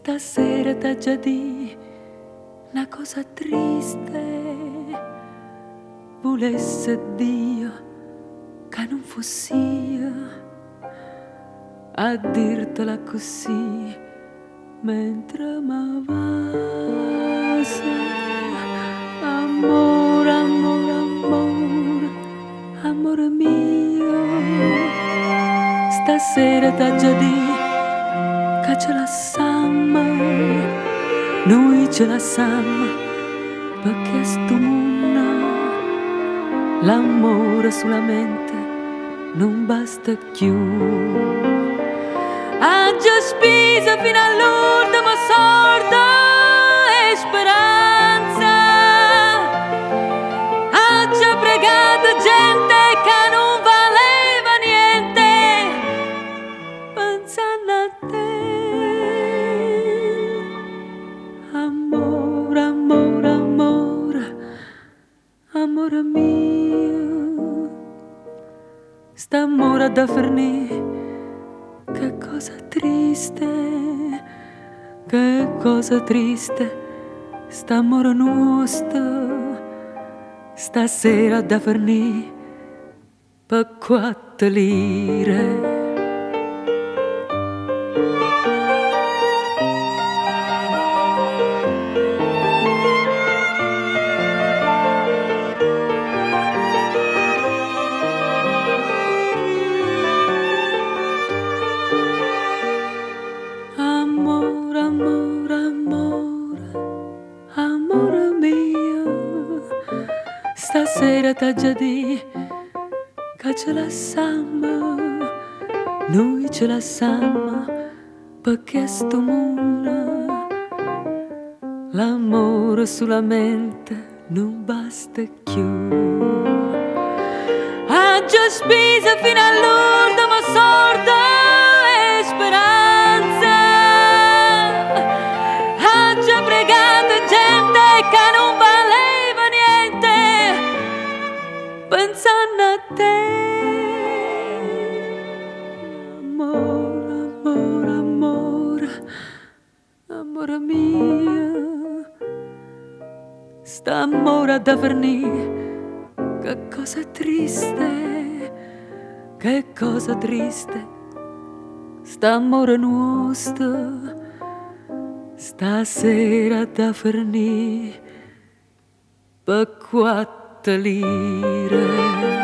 Stasera t'ha già di una cosa triste, volesse Dio che non fossi io a dirtela così mentre m'avvasi. Amore, amore, amore, amore mio, stasera t'ha già di che ce la samma, noi ce la samma, perché sto mondo l'amore solamente non basta più. Ha già speso fino all'ultimo sordo e speranza, ha già pregato gente che non valeva niente, pensando a te. Amore, amore, amore, amore mio, st'amore da fornire, che cosa triste, che cosa triste, st'amore nostro, stasera da fornire per 4 lire. Amore, amore, amore, amore mio, stasera t'ha già di che ce la samma, noi ce la samma, perché sto mondo l'amore solamente non basta più. Ha già speso fino all'ultimo sordo e speranza, ha già pregato gente che non valeva niente, pensando a te. Amore, amore, amore, amore mio, st'amore da fornire, che cosa triste, che cosa triste, st'amore nostro, stasera da fornire per 4 lire.